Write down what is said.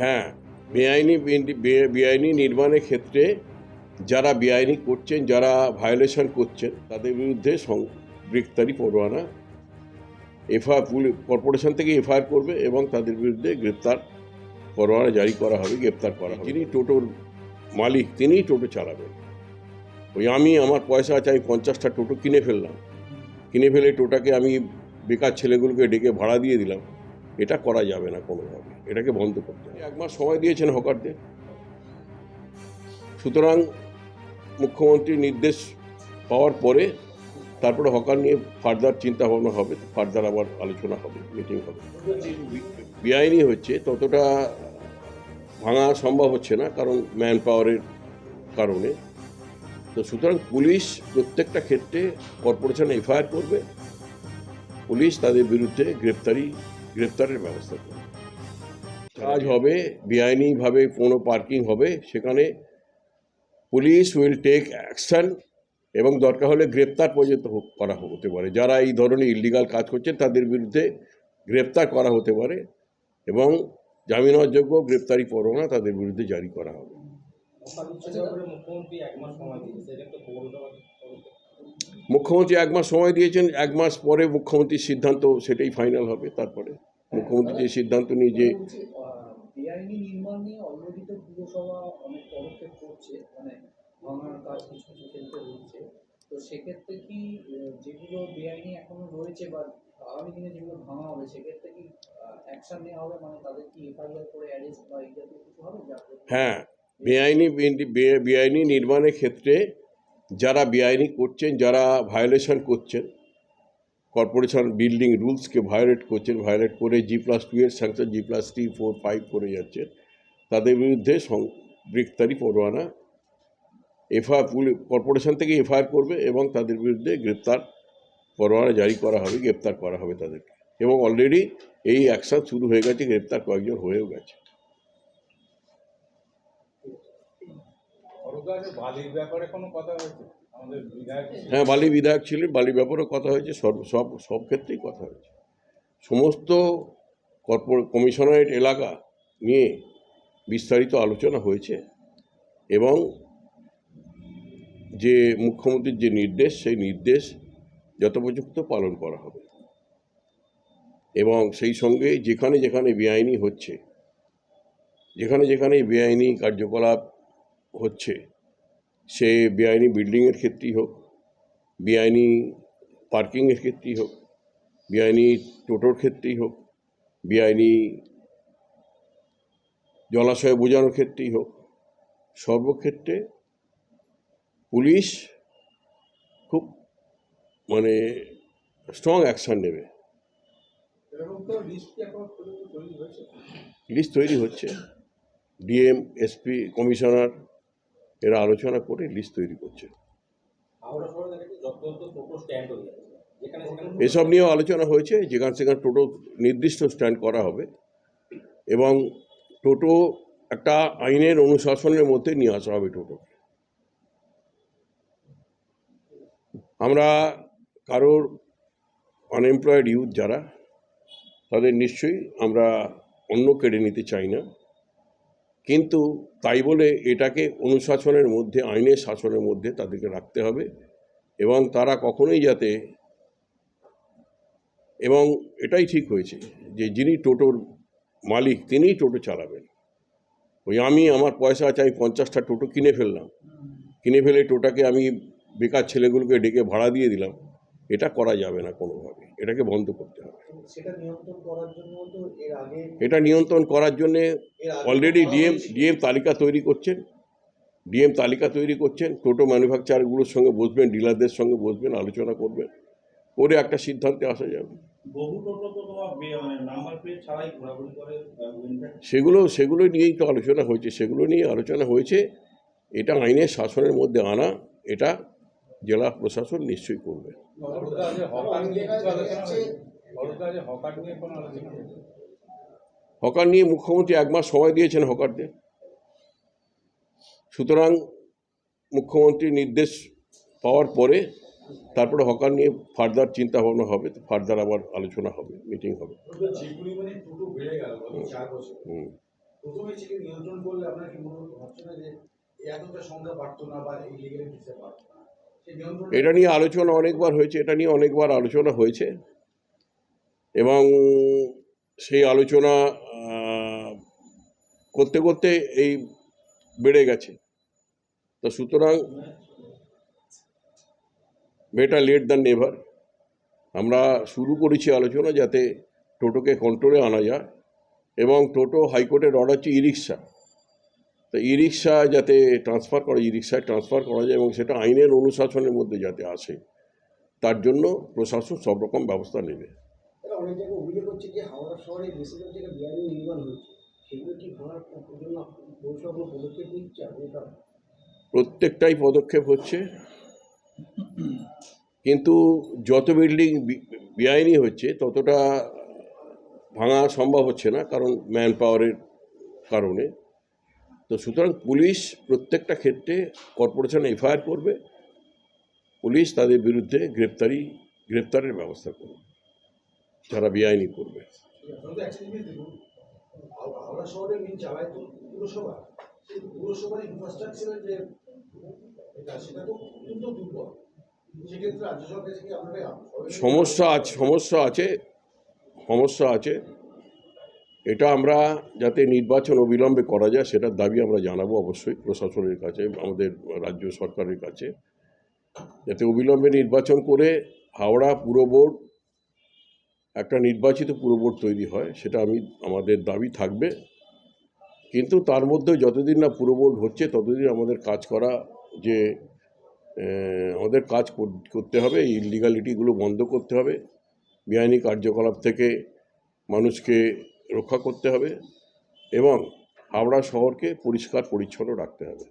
হ্যাঁ, বেআইনি নির্মাণের ক্ষেত্রে যারা বেআইনি করছেন, যারা ভায়োলেশন করছেন, তাদের বিরুদ্ধে গ্রেপ্তারি পরোয়ানা কর্পোরেশন থেকে এফআইআর করবে এবং তাদের বিরুদ্ধে গ্রেপ্তার পরোয়ানা জারি করা হবে, গ্রেপ্তার করা হবে। যিনি টোটোর মালিক তিনিই টোটো চালাবেন। ওই আমার পয়সা আছে, আমি 50টা টোটো কিনে ফেললাম, কিনে ফেলে টোটাকে আমি বেকার ছেলেগুলোকে ডেকে ভাড়া দিয়ে দিলাম, এটা করা যাবে না কোনোভাবে। এটাকে বন্ধ করতে হবে। 1 মাস সময় দিয়েছেন হকারদের। সুতরাং মুখ্যমন্ত্রীর নির্দেশ পাওয়ার পরে তারপরে হকার নিয়ে ফার্দার চিন্তা ভাবনা হবে, ফার্দার আবার আলোচনা হবে, মিটিং হবে। বেআইনি হচ্ছে ততটা ভাঙা সম্ভব হচ্ছে না, কারণ ম্যান পাওয়ারের কারণে। তো সুতরাং পুলিশ প্রত্যেকটা ক্ষেত্রে কর্পোরেশন এফআইআর করবে, পুলিশ তাদের বিরুদ্ধে গ্রেপ্তারের ব্যবস্থা করবে। কাজ হবে বেআইনিভাবে কোনো পার্কিং হবে, সেখানে পুলিশ উইল টেক অ্যাকশন এবং দরকার হলে গ্রেপ্তার পর্যন্ত করা হতে পারে। যারা এই ধরনের ইলিগাল কাজ করছেন তাদের বিরুদ্ধে গ্রেপ্তার করা হতে পারে এবং জামিন অযোগ্য গ্রেপ্তারি পরোয়ানা তাদের বিরুদ্ধে জারি করা হবে। মুখ্যমন্ত্রী 1 মাস সময় দিয়েছেন, 1 মাস পরে মুখ্যমন্ত্রীর সিদ্ধান্ত সেটাই ফাইনাল হবে। তারপরে মুখ্যমন্ত্রী যে সিদ্ধান্ত নিয়ে যে বেআইনি নির্মাণ নিয়ে অলরেডি তো পুরসভা অনেক পদক্ষেপ করছে, মানে ভাঙার কাজ কিছু ক্ষেত্রে হচ্ছে। তো সেক্ষেত্রে কি যেগুলো বেআইনি এখনো রয়েছে বা আগামী দিনে যেগুলো ভাঙা হবে সেক্ষেত্রে কি অ্যাকশন নেওয়া হবে, মানে তাদের কি এফআইআর করে অ্যারেস্ট বা এই জাতীয় কিছু হবে? হ্যাঁ, বেআইনি নির্মাণের ক্ষেত্রে যারা বেআইনি করছেন, যারা ভায়োলেশন করছেন, কর্পোরেশন বিল্ডিং রুলসকে ভায়োলেট করে G+2 এর স্যাংশন G+3, 4, 5 করে যাচ্ছে, তাদের বিরুদ্ধে গ্রেপ্তারি পরোয়ানা কর্পোরেশন থেকে এফআইআর করবে এবং তাদের বিরুদ্ধে গ্রেপ্তার পরোয়ানা জারি করা হবে, গ্রেপ্তার করা হবে তাদেরকে। এবং অলরেডি এই অ্যাকশন শুরু হয়ে গেছে, গ্রেপ্তার কয়েকজন হয়েও গেছে। হ্যাঁ, বালি বিধায়ক ছিলেন, বালি ব্যাপারেও কথা হয়েছে, সব ক্ষেত্রেই কথা হয়েছে। সমস্ত কমিশনারেট এলাকা নিয়ে বিস্তারিত আলোচনা হয়েছে এবং যে মুখ্যমন্ত্রীর যে নির্দেশ, সেই নির্দেশ যথোপযুক্ত পালন করা হবে এবং সেই সঙ্গে যেখানে যেখানে বেআইনি হচ্ছে, যেখানে বেআইনি কার্যকলাপ হচ্ছে, সে বেআইনি বিল্ডিংয়ের ক্ষেত্রেই হোক, বেআইনি পার্কিংয়ের ক্ষেত্রেই হোক, বেআইনি টোটোর ক্ষেত্রেই হোক, বেআইনি জলাশয়ে বোঝানোর ক্ষেত্রেই হোক, সর্বক্ষেত্রে পুলিশ খুব স্ট্রং অ্যাকশন নেবে। লিস্ট তৈরি হচ্ছে, ডিএম, এসপি, কমিশনার এরা আলোচনা করে লিস্ট তৈরি করছে। এসব নিয়েও আলোচনা হয়েছে, যেখানে সেখানে টোটো নির্দিষ্ট স্ট্যান্ড করা হবে এবং টোটো একটা আইনের অনুশাসনের মধ্যে নিয়ে আসা হবে টোটো। আমরা কারোর আনএমপ্লয়েড ইউথ যারা, তাদের নিশ্চয়ই আমরা অন্য কেড়ে নিতে চাই না, কিন্তু তাই বলে এটাকে অনুশাসনের মধ্যে, আইনের শাসনের মধ্যে তাদেরকে রাখতে হবে এবং তারা কখনোই যাতে, এবং এটাই ঠিক হয়েছে যে যিনি টোটোর মালিক তিনিই টোটো চালাবেন। ওই আমার পয়সা আছে, আমি 50টা টোটো কিনে ফেললাম, কিনে ফেলে টোটাকে আমি বেকার ছেলেগুলোকে ডেকে ভাড়া দিয়ে দিলাম, এটা করা যাবে না কোনোভাবে। এটাকে বন্ধ করতে হবে। এটা নিয়ন্ত্রণ করার জন্যে অলরেডি ডিএম তালিকা তৈরি করছেন। টোটো ম্যানুফ্যাকচারারগুলোর সঙ্গে বসবেন, ডিলারদের সঙ্গে বসবেন, আলোচনা করবেন, করে একটা সিদ্ধান্তে আসা যাবে। সেগুলো নিয়েই তো আলোচনা হয়েছে। এটা আইনের শাসনের মধ্যে আনা, এটা জেলা প্রশাসন নিশ্চয়ই করবে। হকার নিয়ে মুখ্যমন্ত্রী 1 মাস সময় দিয়েছেন হকারদের। সুতরাং মুখ্যমন্ত্রীর নির্দেশ পাওয়ার পরে তারপরে হকার নিয়ে ফার্দার চিন্তা ভাবনা হবে, ফার্দার আবার আলোচনা হবে, মিটিং হবে। প্রথমে সেকে নিয়ন্ত্রণ করলে আপনার কি মনে হচ্ছে না যে এতটা সংখ্যা বাড়তো না বা এই লিগ্যালিটিসে বাড়তো না? সেই নিয়ন্ত্রণ এটা নিয়ে আলোচনা অনেকবার হয়েছে, এটা নিয়ে অনেকবার আলোচনা হয়েছে এবং সেই আলোচনা করতে করতে এই বেড়ে গেছে। তো সুতরাং বেটার লেট দ্যান নেভার। আমরা শুরু করেছি আলোচনা যাতে টোটোকে কন্ট্রোলে আনা যায় এবং টোটো হাইকোর্টের অর্ডার হচ্ছে ই রিক্সা, তো ই রিক্সা যাতে ই রিক্সায় ট্রান্সফার করা যায় এবং সেটা আইনের অনুশাসনের মধ্যে যাতে আসে, তার জন্য প্রশাসন সব রকম ব্যবস্থা নেবে। তারা অনেক জায়গায় অভিযোগ হচ্ছে যে হাওড়া শহরে বেশিরভাগ জায়গায় বেআইনি নির্মাণ হয়েছে, সেগুলো কি ভাঙার জন্য পৌরসভা কোনো পদক্ষেপ নিচ্ছে? এটা প্রত্যেকটাই পদক্ষেপ হচ্ছে, কিন্তু যত বিল্ডিং বেআইনি হচ্ছে ততটা ভাঙা সম্ভব হচ্ছে না, কারণ ম্যান পাওয়ারের কারণে। তো সুতরাং পুলিশ প্রত্যেকটা ক্ষেত্রে কর্পোরেশন এফআইআর করবে, পুলিশ তাদের বিরুদ্ধে গ্রেপ্তারের ব্যবস্থা করবে যারা বেআইনি করবে। আপনাদের একটা জিনিস দেখুন, হাওড়া শহরে মিল চালায় তো পুরসভা, সেই পুরসভার ইনফ্রাস্ট্রাকচারের যে এটা সেটা তো অত্যন্ত দুর্বল। সেক্ষেত্রে রাজ্য সরকার থেকে আপনারা সমস্যা আছে। এটা আমরা যাতে নির্বাচন অবিলম্বে করা যায় সেটার দাবি আমরা জানাবো অবশ্যই প্রশাসনের কাছে, আমাদের রাজ্য সরকারের কাছে, যাতে অবিলম্বে নির্বাচন করে হাওড়া পুর বোর্ড একটা নির্বাচিত পুর বোর্ড তৈরি হয়, সেটা আমাদের দাবি থাকবে। কিন্তু তার মধ্যে যতদিন না পুর বোর্ড হচ্ছে ততদিন আমাদের কাজ করা যে আমাদের কাজ করতে হবে, এই ইলিগালিটিগুলো বন্ধ করতে হবে, বেআইনি কার্যকলাপ থেকে মানুষকে রক্ষা করতে হবে এবং হাওড়া শহরকে পরিষ্কার পরিচ্ছন্ন রাখতে হবে।